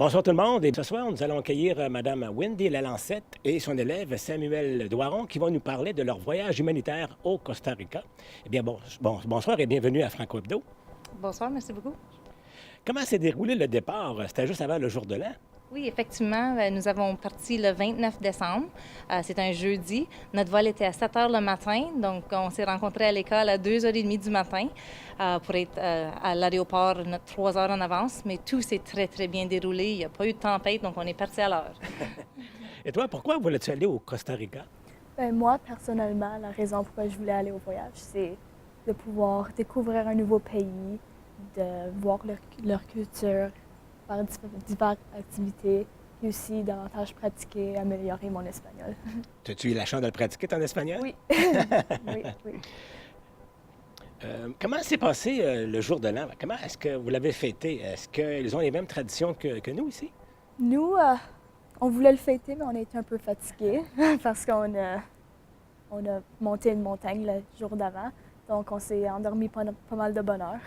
Bonsoir tout le monde. Et ce soir, nous allons accueillir Mme Wendy Lalancette et son élève Samuel Doiron qui vont nous parler de leur voyage humanitaire au Costa Rica. Eh bien, bonsoir et bienvenue à Franco Hebdo. Bonsoir, merci beaucoup. Comment s'est déroulé le départ? C'était juste avant le jour de l'an. Oui, effectivement, nous avons parti le 29 décembre. C'est un jeudi. Notre vol était à 7 heures le matin, donc on s'est rencontrés à l'école à 2h30 du matin pour être à l'aéroport 3 heures en avance, mais tout s'est très, très bien déroulé. Il n'y a pas eu de tempête, donc on est parti à l'heure. Et toi, pourquoi voulais-tu aller au Costa Rica? Ben, moi, personnellement, la raison pourquoi je voulais aller au voyage, c'est de pouvoir découvrir un nouveau pays, de voir leur culture, faire diverses activités et aussi davantage pratiquer, améliorer mon espagnol. As-tu eu la chance de le pratiquer, ton espagnol? Oui. Oui, oui. Comment s'est passé le jour de l'an? Comment est-ce que vous l'avez fêté? Est-ce qu'ils ont les mêmes traditions que nous ici? Nous, on voulait le fêter, mais on a été un peu fatigués parce qu'on a monté une montagne le jour d'avant. Donc, on s'est endormi pas mal de bonne heure.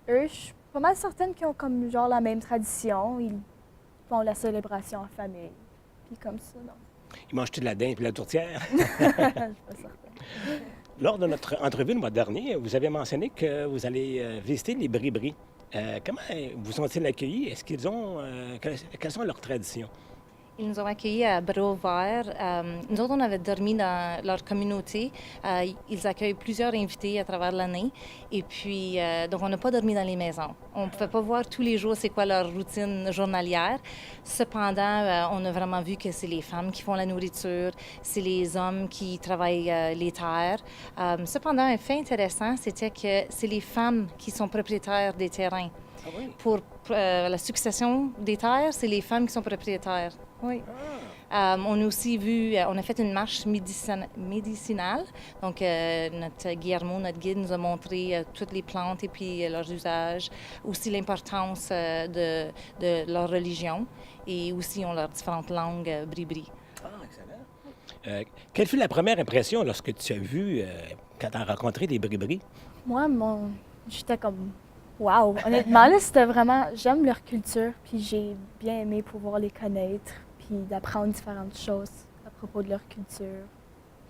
Eux, je suis pas mal certaine qu'ils ont comme genre la même tradition. Ils font la célébration en famille. Puis comme ça, non. Ils mangent-tu de la dinde et de la tourtière? Je suis pas certaine. Lors de notre entrevue le mois dernier, vous avez mentionné que vous allez visiter les bris-bris. Comment vous sont-ils accueillis? Est-ce qu'ils ont... quelles sont leurs traditions? Ils nous ont accueillis à Bras Vert. Nous autres, on avait dormi dans leur communauté. Ils accueillent plusieurs invités à travers l'année. Et puis, donc, on n'a pas dormi dans les maisons. On ne pouvait pas voir tous les jours c'est quoi leur routine journalière. Cependant, on a vraiment vu que c'est les femmes qui font la nourriture, c'est les hommes qui travaillent les terres. Cependant, un fait intéressant, c'était que c'est les femmes qui sont propriétaires des terrains. Ah oui? Pour la succession des terres, c'est les femmes qui sont propriétaires. Oui. On a aussi vu, on a fait une marche médicinale. Donc, notre Guillermo, notre guide, nous a montré toutes les plantes et puis leurs usages, aussi l'importance de leur religion et aussi ont leurs différentes langues bri-bri. Ah, excellent. Quelle fut la première impression lorsque tu as vu, quand tu as rencontré des bris-bris? Moi, j'étais comme wow! Honnêtement, là, c'était vraiment... J'aime leur culture, puis j'ai bien aimé pouvoir les connaître, puis d'apprendre différentes choses à propos de leur culture.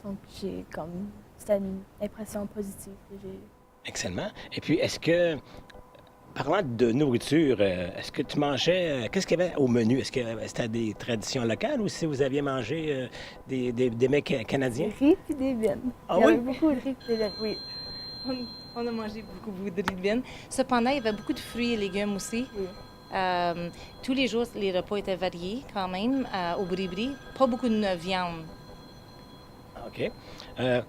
Donc, c'était une impression positive que j'ai eue. Excellent. Et puis, est-ce que, parlant de nourriture, est-ce que tu mangeais... qu'est-ce qu'il y avait au menu? Est-ce que c'était des traditions locales ou si vous aviez mangé des mets canadiens? Des riz puis des bines. Ah Il y oui? avait beaucoup de riz puis des bines, oui. On a mangé beaucoup de riz de viande. Cependant, il y avait beaucoup de fruits et légumes aussi. Oui. Tous les jours, les repas étaient variés quand même au bri-bri. Pas beaucoup de viande. OK.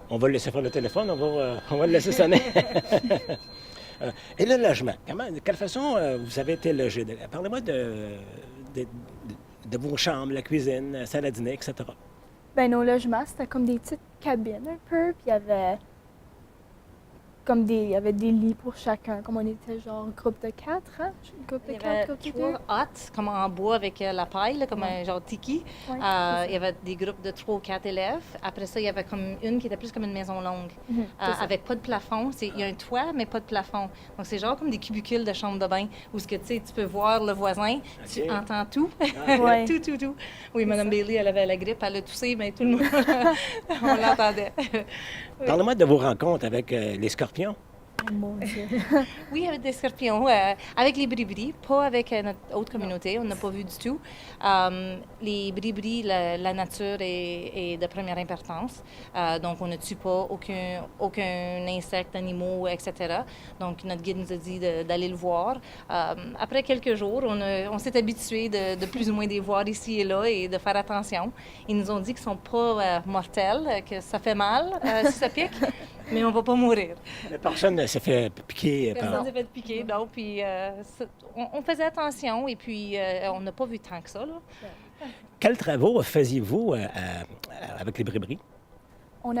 On va le laisser faire le téléphone, on va le laisser sonner. Et le logement, de quelle façon vous avez été logé? Parlez-moi de vos chambres, la cuisine, salle à dîner, etc. Ben, nos logements, c'était comme des petites cabines un peu, puis il y avait des lits pour chacun, comme on était genre groupe de 4, hein? Groupe de Il y 4, avait groupe de 2. 3 huttes, comme en bois avec la paille, là, comme un genre tiki. Ouais, Il y avait des groupes de 3 ou 4 élèves. Après ça, il y avait comme une qui était plus comme une maison longue, c'est ça. avec pas de plafond. Il y a un toit, mais pas de plafond. Donc, c'est genre comme des cubicules de chambre de bain où tu peux voir le voisin, tu OK. entends tout. Ouais. tout. Oui, Mme ça. Bailey, elle avait la grippe, elle a toussé, mais tout le monde, on l'entendait. Parlez-moi de vos rencontres avec les scorpions. Oh mon Dieu. Oui, avec des scorpions, avec les bribris, pas avec notre autre communauté, on n'a pas vu du tout. Les bribris, la nature est de première importance, donc on ne tue pas aucun insecte, animaux, etc. Donc notre guide nous a dit d'aller le voir. Après quelques jours, on s'est habitué de plus ou moins les voir ici et là et de faire attention. Ils nous ont dit qu'ils ne sont pas mortels, que ça fait mal si ça pique, mais on ne va pas mourir. Personne ne s'est fait piquer Personne par... ne s'est fait piquer, non. Puis on faisait attention et puis on n'a pas vu tant que ça, là. Quels travaux faisiez-vous avec les bris-bris? Il y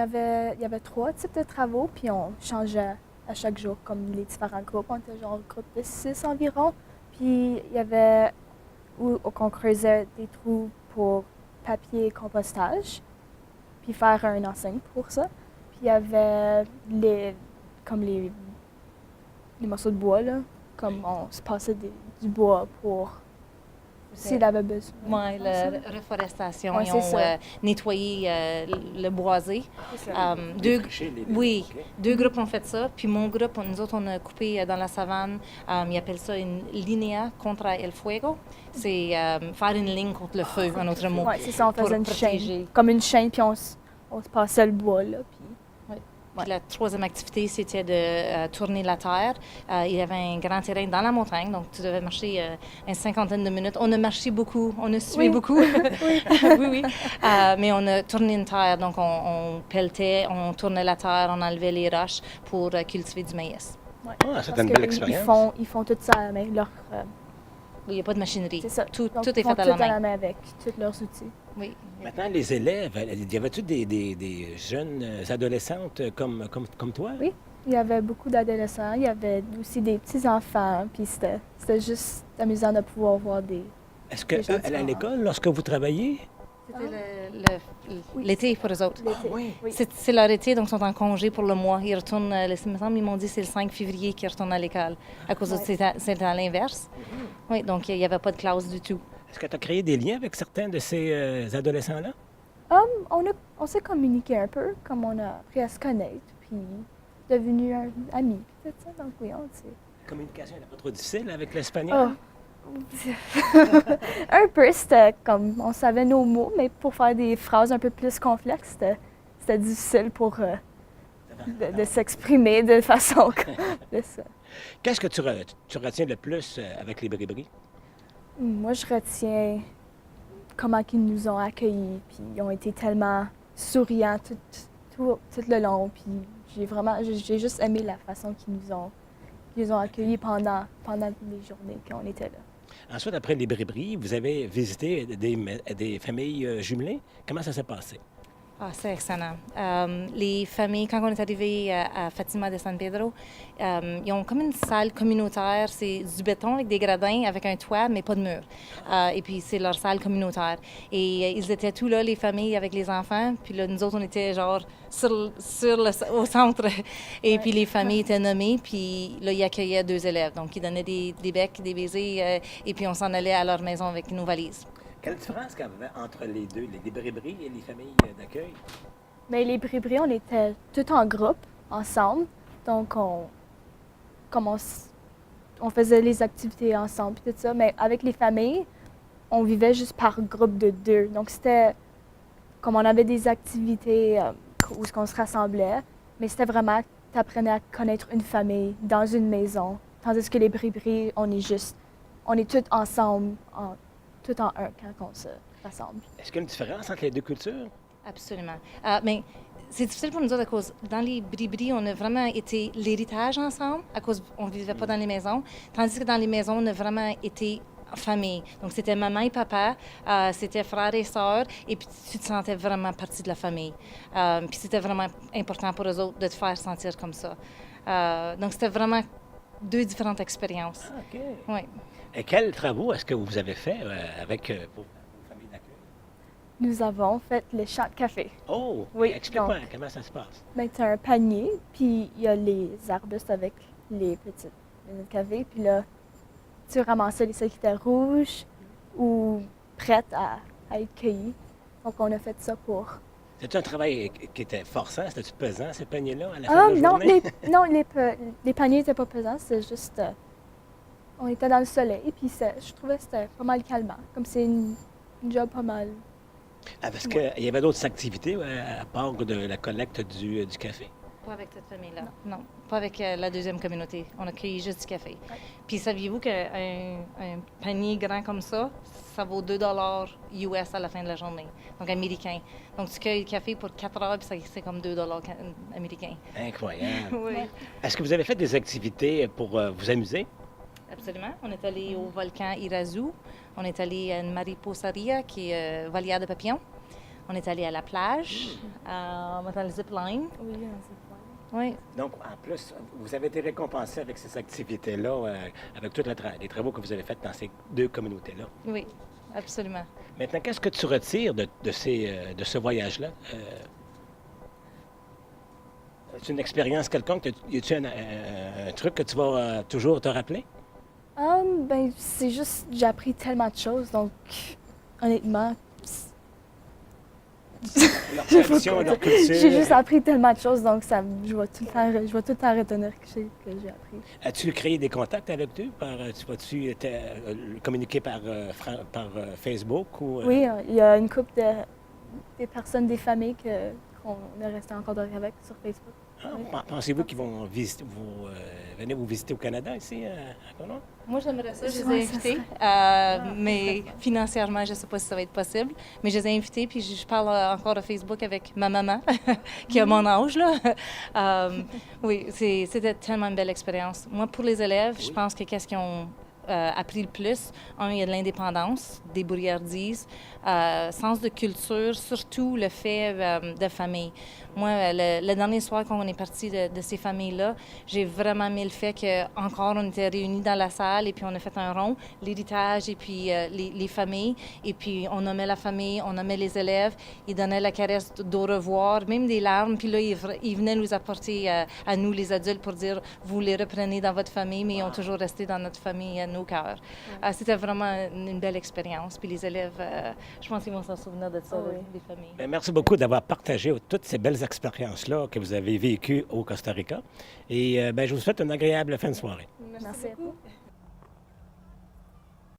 avait 3 types de travaux, puis on changeait à chaque jour, comme les différents groupes. On était genre un groupe de 6 environ. Puis il y avait où on creusait des trous pour papier et compostage, puis faire une enseigne pour ça. Puis il y avait les morceaux de bois, là, comme on se passait du bois pour s'il avait besoin. Oui, la reforestation. Ouais, Ils c'est ont ça. nettoyé le boisé. C'est ça. Défricher les Oui, OK. deux groupes ont fait ça. Puis mon groupe, nous autres, on a coupé dans la savane. Ils appellent ça une linea contra el fuego. C'est faire une ligne contre le feu, en autre mot. Oui, c'est ça, on Pour faisait une protéger. chaîne. Comme une chaîne, puis on se passait le bois, là. Puis... Puis la troisième activité, c'était de tourner la terre. Il y avait un grand terrain dans la montagne, donc tu devais marcher une cinquantaine de minutes. On a marché beaucoup, on a sué Oui. beaucoup. Oui. Mais on a tourné une terre, donc on pelletait, on tournait la terre, on enlevait les roches pour cultiver du maïs. Ouais. Ah, c'est Parce une que belle expérience. Ils font tout ça à la main. Il n'y a pas de machinerie. C'est ça. Tout Donc, est ils font fait à tout la main. à la main avec tous leurs outils. Oui. Maintenant, les élèves, y avait-tu des jeunes adolescentes comme toi? Oui. Il y avait beaucoup d'adolescents, il y avait aussi des petits-enfants, puis c'était juste amusant de pouvoir voir des... Est-ce que Les gens à différents. l'école, lorsque vous travaillez? C'était Oui. l'été pour eux autres. l'été. oui. Oui. C'est leur été, donc ils sont en congé pour le mois. Ils retournent, il me semble, ils m'ont dit que c'est le 5 février qu'ils retournent à l'école. À cause de Ouais. c'est à l'inverse. Oui, donc il n'y avait pas de classe du tout. Est-ce que tu as créé des liens avec certains de ces adolescents-là? On s'est communiqué un peu, comme on a appris à se connaître, puis devenu amis, tout ça. Donc oui, on sait. La communication n'est pas trop difficile avec l'espagnol? Oh. Un peu, c'était comme, on savait nos mots, mais pour faire des phrases un peu plus complexes, c'était difficile pour de s'exprimer de façon plus... Qu'est-ce que tu retiens le plus avec les bribris? Moi, je retiens comment ils nous ont accueillis, puis ils ont été tellement souriants tout le long, puis j'ai juste aimé la façon qu'ils nous ont accueillis pendant les journées qu'on était là. Ensuite, après les bribris, vous avez visité des familles jumelées. Comment ça s'est passé? Ah, c'est excellent. Les familles, quand on est arrivé à Fatima de San Pedro, ils ont comme une salle communautaire. C'est du béton avec des gradins, avec un toit, mais pas de mur. Et puis, c'est leur salle communautaire. Et ils étaient tous là, les familles avec les enfants. Puis là, nous autres, on était genre au centre. Et puis, les familles étaient nommées. Puis là, ils accueillaient 2 élèves. Donc, ils donnaient des becs, des baisers. Et puis, on s'en allait à leur maison avec nos valises. Quelle différence qu'il y avait entre les deux, les bribris et les familles d'accueil? Mais les bribris, on était tous en groupe, ensemble. Donc, on faisait les activités ensemble, puis tout ça. Mais avec les familles, on vivait juste par groupe de 2. Donc, c'était comme on avait des activités où on se rassemblait, mais c'était vraiment, tu apprenais à connaître une famille dans une maison. Tandis que les bribris, on est tous ensemble, tout en un quand on se rassemble. Est-ce qu'il y a une différence entre les deux cultures? Absolument. Mais c'est difficile pour nous autres à cause, dans les bribris, on a vraiment été l'héritage ensemble, à cause on ne vivait pas dans les maisons, tandis que dans les maisons, on a vraiment été en famille. Donc, c'était maman et papa, c'était frères et sœurs, et puis tu te sentais vraiment partie de la famille. Puis c'était vraiment important pour eux autres de te faire sentir comme ça. Donc, c'était vraiment 2 différentes expériences. Ah, OK. Oui. Et quels travaux est-ce que vous avez fait avec vos familles d'accueil? Nous avons fait le champ de café. Oh! Oui, Explique-moi donc- comment ça se passe. Ben, tu as un panier, puis il y a les arbustes avec les petites graines de café, puis là, tu ramassais celles qui étaient rouges ou prêtes à être cueillies. Donc, on a fait ça pour... C'était un travail qui était forçant? C'était-tu pesant, ces paniers-là, à la fin de la non, journée? les paniers n'étaient pas pesants, c'est juste... on était dans le soleil, puis je trouvais que c'était pas mal calmant, comme c'est une job pas mal... Ah, parce qu'il y avait d'autres activités à part de la collecte du café. Pas avec cette famille-là. Non, pas avec la deuxième communauté. On a cueilli juste du café. Ouais. Puis saviez-vous qu'un panier grand comme ça, ça vaut 2 US à la fin de la journée, donc américain. Donc tu cueilles le café pour 4 heures, puis c'est comme 2 américains. Incroyable. Oui, Est-ce que vous avez fait des activités pour vous amuser? absolument. On est allé au volcan Irazu. On est allé à une mariposaria, qui est volière de papillons. On est allé à la plage. On est allé au zipline. Oui, un zipline. Oui. Donc, en plus, vous avez été récompensé avec ces activités-là, avec tous les travaux que vous avez faits dans ces 2 communautés-là. Oui, absolument. Maintenant, qu'est-ce que tu retires de ce voyage-là? C'est une expérience quelconque? Y a-t-il un truc que tu vas toujours te rappeler? Ben, c'est juste, j'ai appris tellement de choses, donc honnêtement, Leur tradition, leur culture. j'ai juste appris tellement de choses, donc je vais tout le temps retenir que j'ai appris. As-tu créé des contacts avec eux? Tu vas-tu communiquer par Facebook? Ou, Oui, il y a une couple des personnes, des familles qu'on est resté en contact avec sur Facebook. Pensez-vous qu'ils vont venir vous visiter au Canada, ici, à Conon? Moi, j'aimerais ça, je les Ouais, ai ça invités, serait- mais financièrement, je ne sais pas si ça va être possible. Mais je les ai invités, puis je parle encore de Facebook avec ma maman, qui a mon âge, là. Oui, c'était tellement une belle expérience. Moi, pour les élèves, je pense que qu'est-ce qu'ils ont appris le plus, il y a de l'indépendance, des brouillardises, sens de culture, surtout le fait de famille. Moi, le dernier soir quand on est parti de ces familles-là, j'ai vraiment aimé le fait qu'encore on était réunis dans la salle et puis on a fait un rond, l'héritage et puis les familles. Et puis on nommait la famille, on nommait les élèves, ils donnaient la caresse d'au revoir, même des larmes. Puis là, ils venaient nous apporter à nous, les adultes, pour dire, vous les reprenez dans votre famille, mais ils ont toujours resté dans notre famille, à nos cœurs. C'était vraiment une belle expérience. Puis les élèves, je pense qu'ils vont s'en souvenir de ça, des familles. Bien, merci beaucoup d'avoir partagé toutes ces belles expériences-là que vous avez vécues au Costa Rica. Et je vous souhaite une agréable fin de soirée. Merci.